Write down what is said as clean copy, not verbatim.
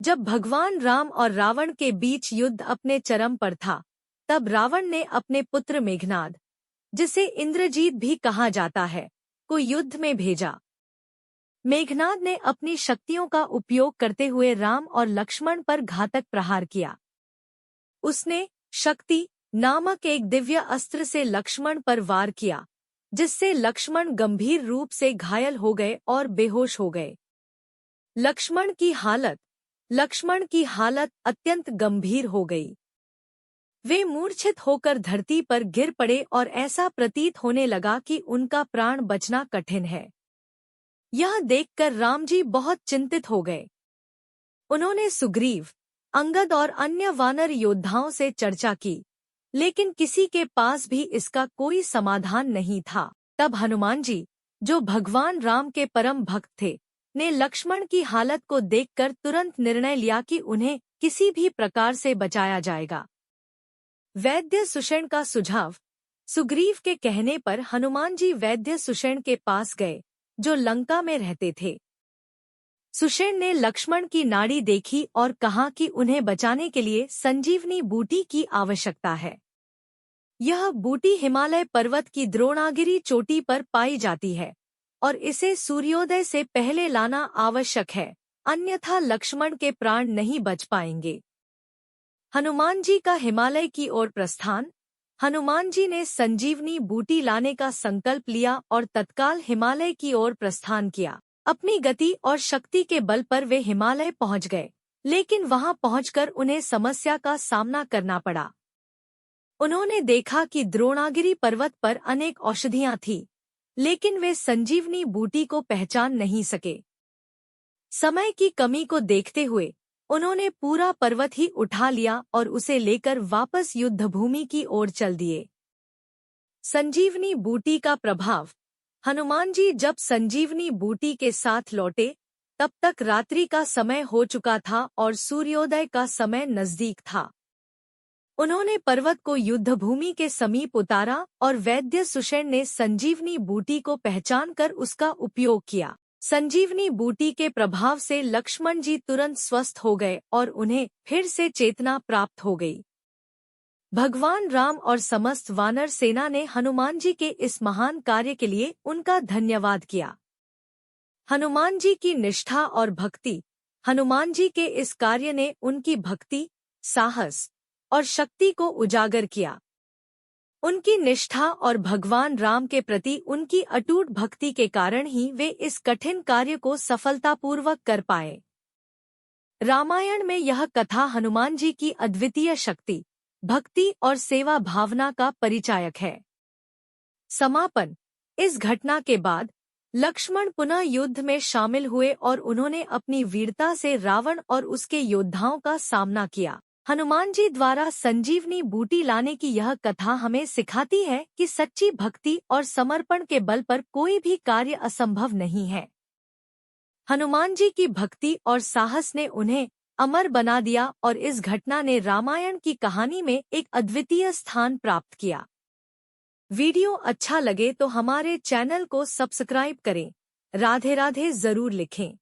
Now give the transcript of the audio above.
जब भगवान राम और रावण के बीच युद्ध अपने चरम पर था, तब रावण ने अपने पुत्र मेघनाद, जिसे इंद्रजीत भी कहा जाता है, को युद्ध में भेजा। मेघनाद ने अपनी शक्तियों का उपयोग करते हुए राम और लक्ष्मण पर घातक प्रहार किया। उसने शक्ति नामक एक दिव्य अस्त्र से लक्ष्मण पर वार किया, जिससे लक्ष्मण गंभीर रूप से घायल हो गए और बेहोश हो गए। लक्ष्मण की हालत अत्यंत गंभीर हो गई। वे मूर्छित होकर धरती पर गिर पड़े और ऐसा प्रतीत होने लगा कि उनका प्राण बचना कठिन है। यह देखकर राम जी बहुत चिंतित हो गए। उन्होंने सुग्रीव, अंगद और अन्य वानर योद्धाओं से चर्चा की, लेकिन किसी के पास भी इसका कोई समाधान नहीं था। तब हनुमान जी, जो भगवान राम के परम भक्त थे, ने लक्ष्मण की हालत को देखकर तुरंत निर्णय लिया कि उन्हें किसी भी प्रकार से बचाया जाएगा। वैद्य सुषेण का सुझाव। सुग्रीव के कहने पर हनुमान जी वैद्य सुषेण के पास गए, जो लंका में रहते थे। सुषेण ने लक्ष्मण की नाड़ी देखी और कहा कि उन्हें बचाने के लिए संजीवनी बूटी की आवश्यकता है। यह बूटी हिमालय पर्वत की द्रोणागिरी चोटी पर पाई जाती है और इसे सूर्योदय से पहले लाना आवश्यक है, अन्यथा लक्ष्मण के प्राण नहीं बच पाएंगे। हनुमान जी का हिमालय की ओर प्रस्थान। हनुमान जी ने संजीवनी बूटी लाने का संकल्प लिया और तत्काल हिमालय की ओर प्रस्थान किया। अपनी गति और शक्ति के बल पर वे हिमालय पहुंच गए, लेकिन वहां पहुंचकर उन्हें समस्या का सामना करना पड़ा। उन्होंने देखा कि द्रोणागिरी पर्वत पर अनेक औषधियां थीं, लेकिन वे संजीवनी बूटी को पहचान नहीं सके। समय की कमी को देखते हुए उन्होंने पूरा पर्वत ही उठा लिया और उसे लेकर वापस युद्धभूमि की ओर चल दिए। संजीवनी बूटी का प्रभाव। हनुमान जी जब संजीवनी बूटी के साथ लौटे, तब तक रात्रि का समय हो चुका था और सूर्योदय का समय नजदीक था। उन्होंने पर्वत को युद्धभूमि के समीप उतारा और वैद्य सुषेण ने संजीवनी बूटी को पहचानकर उसका उपयोग किया। संजीवनी बूटी के प्रभाव से लक्ष्मण जी तुरंत स्वस्थ हो गए और उन्हें फिर से चेतना प्राप्त हो गई। भगवान राम और समस्त वानर सेना ने हनुमान जी के इस महान कार्य के लिए उनका धन्यवाद किया। हनुमान जी की निष्ठा और भक्ति। हनुमान जी के इस कार्य ने उनकी भक्ति, साहस और शक्ति को उजागर किया। उनकी निष्ठा और भगवान राम के प्रति उनकी अटूट भक्ति के कारण ही वे इस कठिन कार्य को सफलतापूर्वक कर पाए। रामायण में यह कथा हनुमान जी की अद्वितीय शक्ति, भक्ति और सेवा भावना का परिचायक है। समापन। इस घटना के बाद लक्ष्मण पुनः युद्ध में शामिल हुए और उन्होंने अपनी वीरता से रावण और उसके योद्धाओं का सामना किया। हनुमान जी द्वारा संजीवनी बूटी लाने की यह कथा हमें सिखाती है कि सच्ची भक्ति और समर्पण के बल पर कोई भी कार्य असंभव नहीं है। हनुमान जी की भक्ति और साहस ने उन्हें अमर बना दिया और इस घटना ने रामायण की कहानी में एक अद्वितीय स्थान प्राप्त किया। वीडियो अच्छा लगे तो हमारे चैनल को सब्सक्राइब करें। राधे राधे जरूर लिखें।